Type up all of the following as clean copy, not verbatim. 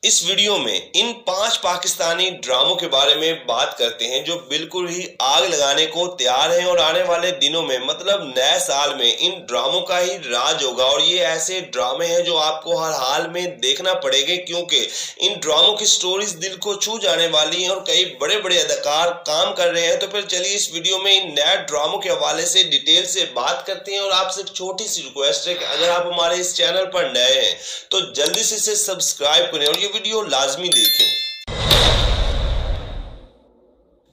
इस वीडियो में इन 5 पाकिस्तानी ड्रामों के बारे में बात करते हैं जो बिल्कुल ही आग लगाने को तैयार हैं और आने वाले दिनों में मतलब नए साल में इन ड्रामों का ही राज होगा। और ये ऐसे ड्रामे हैं जो आपको हर हाल में देखना पड़ेंगे क्योंकि इन ड्रामों की स्टोरीज दिल को छू जाने वाली हैं और कई बड़े बड़े अदाकार काम कर रहे हैं। तो फिर चलिए इस वीडियो में इन नए ड्रामों के हवाले से डिटेल से बात करते हैं। और आपसे एक छोटी सी रिक्वेस्ट है कि अगर आप हमारे इस चैनल पर नए हैं तो जल्दी से इसे सब्सक्राइब करें और ये वीडियो लाजमी देखें।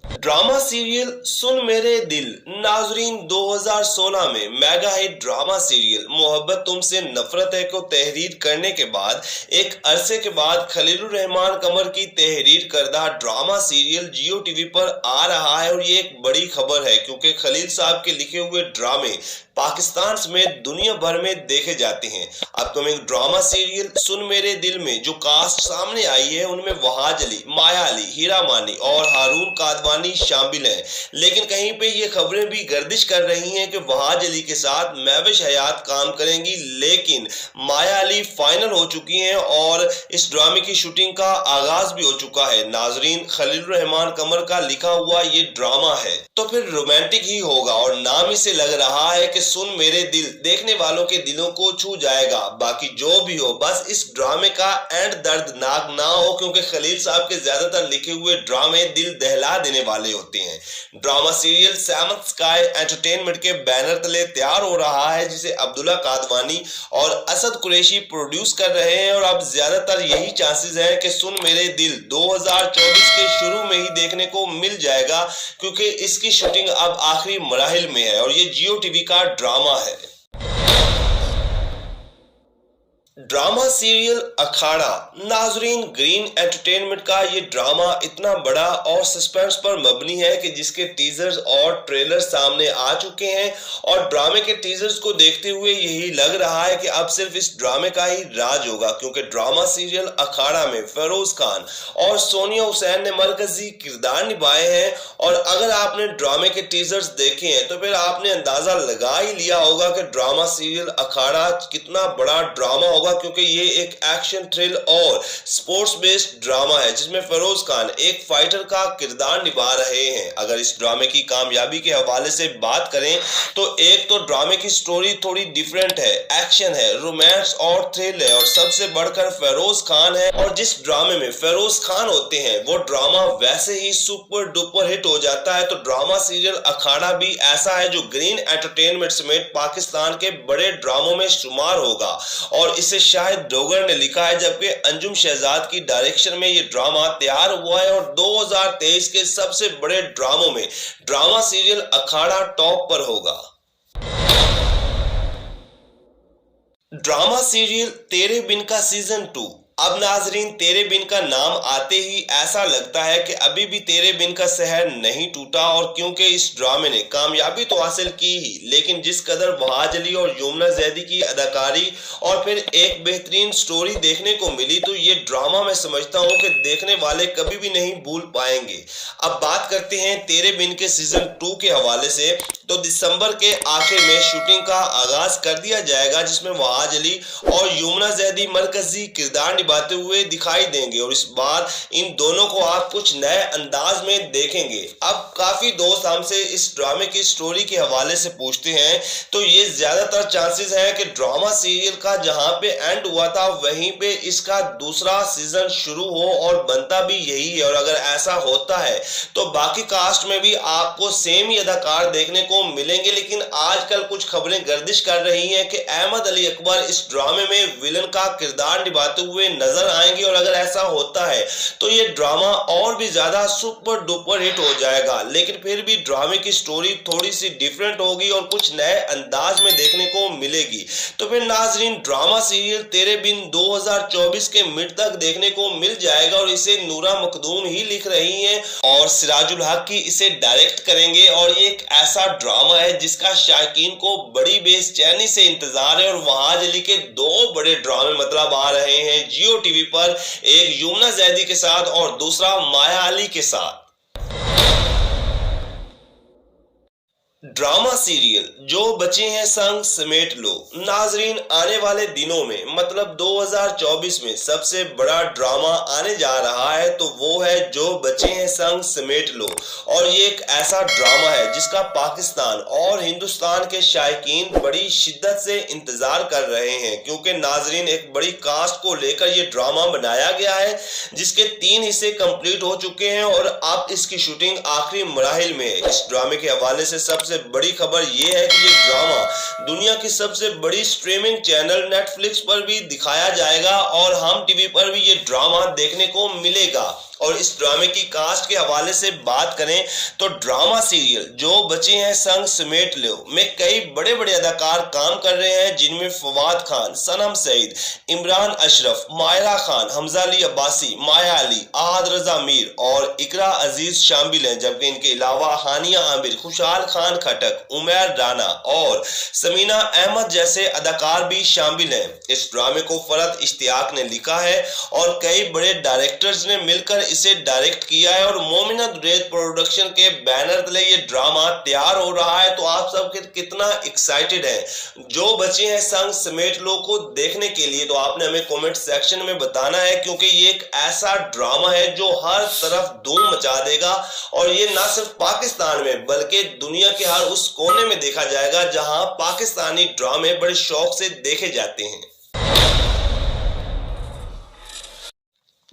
ड्रामा सीरियल सुन मेरे दिल नाजरीन 2016 में मेगा हिट ड्रामा सीरियल मोहब्बत तुमसे नफरत है को तहरीर करने के बाद एक अरसे के बाद खलीलुर रहमान कमर की तहरीर करदा ड्रामा सीरियल जियो टीवी पर आ रहा है। और ये एक बड़ी खबर है क्योंकि खलील साहब के लिखे हुए ड्रामे पाकिस्तान समेत दुनिया भर में देखे जाते हैं। अपकमिंग ड्रामा सीरियल सुन मेरे दिल में जो कास्ट सामने आई है उनमें वहाज अली, माया अली, हीरा मानी और हारून कादवानी शामिल हैं। लेकिन कहीं पे ये खबरें भी गर्दिश कर रही हैं कि वहाज अली के साथ महविश हयात काम करेंगी, लेकिन माया अली फाइनल हो चुकी हैं और इस ड्रामे की शूटिंग का आगाज भी हो चुका है। नाजरीन, खलीलुर रहमान कमर का लिखा हुआ ये ड्रामा है तो फिर रोमांटिक ही होगा और नाम ही से लग रहा है कि सुन मेरे दिल देखने वालों के दिलों को छू जाएगा। बाकी जो भी हो, बस इस ड्रामे का एंड दर्दनाक ना हो क्योंकि खलील साहब के ज्यादातर लिखे हुए ड्रामे दिल दहला देने वाले होते हैं। Drama serial seventh sky entertainment के बैनर तले तैयार हो रहा है जिसे अब्दुल्ला कादवानी और असद कुरैशी प्रोड्यूस कर रहे हैं। और अब ज्यादातर यही चांसेस है कि सुन मेरे दिल 2024 के शुरू में ही देखने को मिल जाएगा क्योंकि इसकी शूटिंग अब आखिरी मराहिल में है और ये जियो टीवी का ड्रामा है। ड्रामा सीरियल अखाड़ा नाजरीन, ग्रीन एंटरटेनमेंट का ये ड्रामा इतना बड़ा और सस्पेंस पर मबनी है कि जिसके टीजर्स और ट्रेलर सामने आ चुके हैं और ड्रामे के टीजर्स को देखते हुए यही लग रहा है कि अब सिर्फ इस ड्रामे का ही राज होगा क्योंकि ड्रामा सीरियल अखाड़ा में फेरोज खान और सोनिया हुसैन ने मरकजी किरदार निभाए हैं। और अगर आपने ड्रामे के टीजर्स देखे हैं तो फिर आपने अंदाजा लगा ही लिया होगा कि ड्रामा सीरियल अखाड़ा कितना बड़ा ड्रामा होगा क्योंकि ये एक एक्शन थ्रिल और स्पोर्ट्स बेस्ड ड्रामा है जिसमें फेरोज खान एक फाइटर का किरदार निभा रहे हैं। अगर इस ड्रामे की कामयाबी के हवाले से बात करें तो एक तो ड्रामे की स्टोरी थोड़ी डिफरेंट है, एक्शन है, रोमांस और थ्रिल है और सबसे बढ़कर फेरोज खान है। और जिस ड्रामे में फेरोज खान होते हैं वो ड्रामा वैसे ही सुपर डुपर हिट हो जाता है। तो ड्रामा सीरियल अखाड़ा भी ऐसा है जो ग्रीन एंटरटेनमेंट समेत पाकिस्तान के बड़े ड्रामों में शुमार होगा और इसे शाहिद डोगर ने लिखा है जबकि अंजुम शहजाद की डायरेक्शन में ये ड्रामा तैयार हुआ है। और 2023 के सबसे बड़े ड्रामों में ड्रामा सीरियल अखाड़ा टॉप पर होगा। ड्रामा सीरियल तेरे बिन का सीजन 2 अब नाजरीन, तेरे बिन का नाम आते ही ऐसा लगता है कि अभी भी तेरे बिन का सहर नहीं टूटा। और क्योंकि इस ड्रामे ने कामयाबी तो हासिल की ही लेकिन जिस कदर वहाज अली और यमुना जैदी की अदाकारी और फिर एक बेहतरीन स्टोरी देखने को मिली तो ये ड्रामा मैं समझता हूँ कि देखने वाले कभी भी नहीं भूल पाएंगे। अब बात करते हैं तेरे बिन के सीजन 2 के हवाले से। तो दिसंबर के आखिर में शूटिंग का आगाज कर दिया जाएगा जिसमें वहाज अली और यमुना जैदी मरकजी किरदार निभाते हुए दिखाई देंगे और इस बार इन दोनों को आप कुछ नए अंदाज में देखेंगे। अब काफी दोस्त हमसे इस ड्रामे की स्टोरी के हवाले से पूछते हैं तो ये ज्यादातर चांसेस है कि ड्रामा सीरियल का जहां पे एंड हुआ था वहीं पे इसका दूसरा सीजन शुरू हो और बनता भी यही है। और अगर ऐसा होता है तो बाकी कास्ट में भी आपको सेम ही अदाकार देखने को मिलेंगे। लेकिन आजकल कुछ खबरें गर्दिश कर रही हैं कि अहमद अली अकबर इस ड्रामे में विलन का किरदार निभाते हुए नजर आएंगे और अगर ऐसा होता है तो ये ड्रामा और भी ज्यादा सुपर डुपर हिट हो जाएगा। लेकिन फिर भी ड्रामे की स्टोरी थोड़ी सी डिफरेंट होगी और कुछ नए अंदाज में देखने को मिलेगी। तो फिर नाजरीन, ड्रामा सीरियल तेरे बिन 2024 के मिड तक देखने को मिल जाएगा और इसे नूरा मखदूम ही लिख रही हैं और सिराजुल हक की इसे डायरेक्ट करेंगे। और ये एक ऐसा ड्रामा है जिसका शायकीन को बड़ी बेचैनी से इंतजार है। और वहाज अली के 2 बड़े ड्रामे मतलब आ रहे हैं जियो टीवी पर, एक यमुना जैदी के साथ और दूसरा माया अली के साथ। ड्रामा सीरियल जो बचे हैं संग समेट लो। नाजरीन, आने वाले दिनों में मतलब 2024 में सबसे बड़ा ड्रामा आने जा रहा है, तो वो है जो बचे हैं संग समेट लो। और ये एक ऐसा ड्रामा है जिसका पाकिस्तान और हिंदुस्तान के शायकीन बड़ी शिद्दत से इंतजार कर रहे हैं, क्योंकि नाजरीन एक बड़ी कास्ट को लेकर ये ड्रामा बनाया गया है जिसके 3 हिस्से कंप्लीट हो चुके हैं और अब इसकी शूटिंग आखिरी मराहिल में है। इस ड्रामे के हवाले से सबसे बड़ी खबर यह है कि ये ड्रामा दुनिया की सबसे बड़ी स्ट्रीमिंग चैनल नेटफ्लिक्स पर भी दिखाया जाएगा और हम टीवी पर भी ये ड्रामा देखने को मिलेगा। और इस ड्रामे की कास्ट के हवाले से बात करें तो ड्रामा सीरियल जो बचे हैं संग समेट लो में कई बड़े बड़े अदाकार काम कर रहे हैं, जिनमें फवाद खान, सनम सईद, इमरान अशरफ, मायरा खान, हमजा अली अब्बासी, माया अली, आहद रजा मीर और इकरा अजीज शामिल हैं। जबकि इनके अलावा हानिया आमिर, खुशहाल खान खटक, उमैर राना और समीना अहमद जैसे अदाकार भी शामिल हैं। इस ड्रामे को फरहत इश्तियाक ने लिखा है और कई बड़े डायरेक्टर्स ने मिलकर इसे डायरेक्ट किया है और मोमिना दुरैद प्रोडक्शन के बैनर तले ये ड्रामा तैयार हो रहा है। तो आप सब कितना एक्साइटेड हैं जो बचे हैं संग समेट लो को देखने के लिए? तो आपने हमें कमेंट सेक्शन में बताना है, क्योंकि ये एक ऐसा ड्रामा है जो हर तरफ धूम मचा देगा और ये ना सिर्फ पाकिस्तान में बल्कि दुनिया के हर उस कोने में देखा जाएगा जहां पाकिस्तानी ड्रामे बड़े शौक से देखे जाते हैं।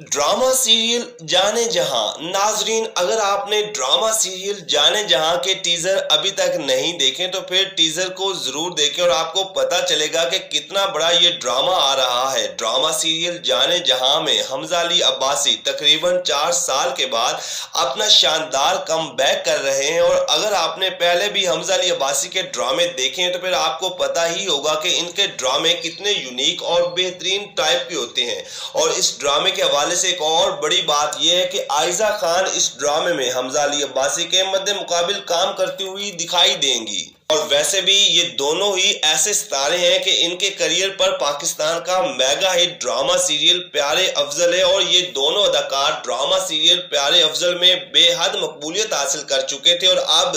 ड्रामा सीरियल जाने जहां। नाजरीन, अगर आपने ड्रामा सीरियल जाने जहां के टीजर अभी तक नहीं देखे तो फिर टीजर को जरूर देखें और आपको पता चलेगा कि कितना बड़ा ये ड्रामा आ रहा है। ड्रामा सीरियल जाने जहां में हमजा अली अब्बासी तकरीबन 4 साल के बाद अपना शानदार कमबैक कर रहे हैं। और अगर आपने पहले भी हमजा अली अब्बासी के ड्रामे देखे हैं तो फिर आपको पता ही होगा कि इनके ड्रामे कितने यूनिक और बेहतरीन टाइप के होते हैं। और इस ड्रामे के हवाले से एक और बड़ी बात यह है कि आयजा खान इस ड्रामे में हमजा अली अब्बासी के मद्दे मुकाबिल काम करती हुई दिखाई देंगी। और वैसे भी ये दोनों ही ऐसे सितारे हैं कि इनके करियर पर पाकिस्तान का मेगा हिट ड्रामा सीरियल प्यारे अफजल है और ये दोनों अदाकार ड्रामा सीरियल प्यारे अफजल में बेहद मकबूलियत हासिल कर चुके थे। और अब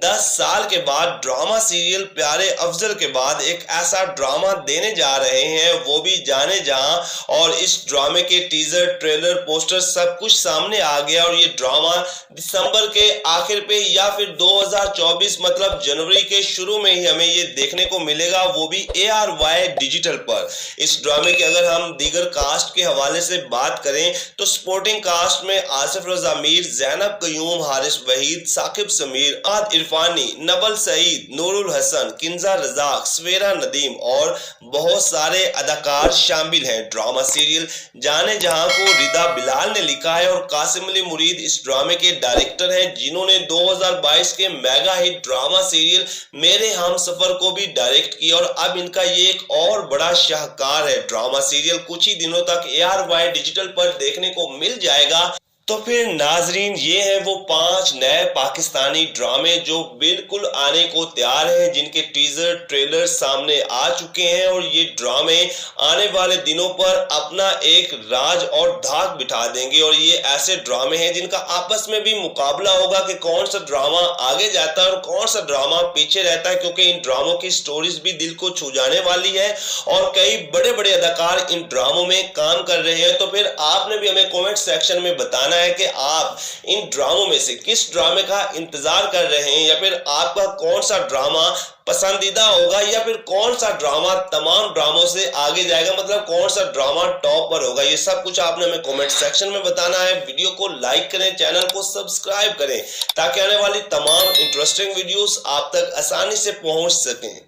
10 साल के बाद ड्रामा सीरियल प्यारे अफजल के बाद एक ऐसा ड्रामा देने जा रहे हैं, वो भी जाने जहां। और इस ड्रामे के टीजर, ट्रेलर, पोस्टर सब कुछ सामने आ गया और ये ड्रामा दिसंबर के आखिर पे या फिर 2024 मतलब जनवरी के शुरू में ही हमें ये देखने को मिलेगा, वो भी ARY डिजिटल पर। इस ड्रामे के अगर हम दीगर कास्ट के हवाले से बात करें तो सपोर्टिंग कास्ट में आसिफ रजा मीर, ज़ैनब कयूम, हारिस वहीद, साकिब समीर, आद इरफानी, नबल सईद, नूरुल हसन, किंजा रजाक, सवेरा नदीम और बहुत सारे अदाकार शामिल हैं। ड्रामा सीरियल जाने जहां को रिदा बिलाल ने लिखा है और कासिम अली मुरीद इस ड्रामे के डायरेक्टर हैं, जिन्होंने 2022 के मेगा हिट ड्रामा सीरियल मेरे हम सफर को भी डायरेक्ट किया। और अब इनका ये एक और बड़ा शाहकार है। ड्रामा सीरियल कुछ ही दिनों तक ARY डिजिटल पर देखने को मिल जाएगा। तो फिर नाजरीन, ये है वो 5 नए पाकिस्तानी ड्रामे जो बिल्कुल आने को तैयार हैं, जिनके टीजर, ट्रेलर सामने आ चुके हैं। और ये ड्रामे आने वाले दिनों पर अपना एक राज और धाक बिठा देंगे। और ये ऐसे ड्रामे हैं जिनका आपस में भी मुकाबला होगा कि कौन सा ड्रामा आगे जाता है और कौन सा ड्रामा पीछे रहता है, क्योंकि इन ड्रामों की स्टोरीज भी दिल को छू जाने वाली है और कई बड़े बड़े अदाकार इन ड्रामों में काम कर रहे हैं। तो फिर आपने भी हमें कमेंट सेक्शन में बताना है कि आप इन ड्रामों में से किस ड्रामे का इंतजार कर रहे हैं, या फिर आपका कौन सा ड्रामा पसंदीदा होगा, या फिर कौन सा ड्रामा तमाम ड्रामों से आगे जाएगा, मतलब कौन सा ड्रामा टॉप पर होगा। ये सब कुछ आपने हमें कमेंट सेक्शन में बताना है। वीडियो को लाइक करें, चैनल को सब्सक्राइब करें ताकि आने वाली तमाम इंटरेस्टिंग वीडियोस आप तक आसानी से पहुंच सकें।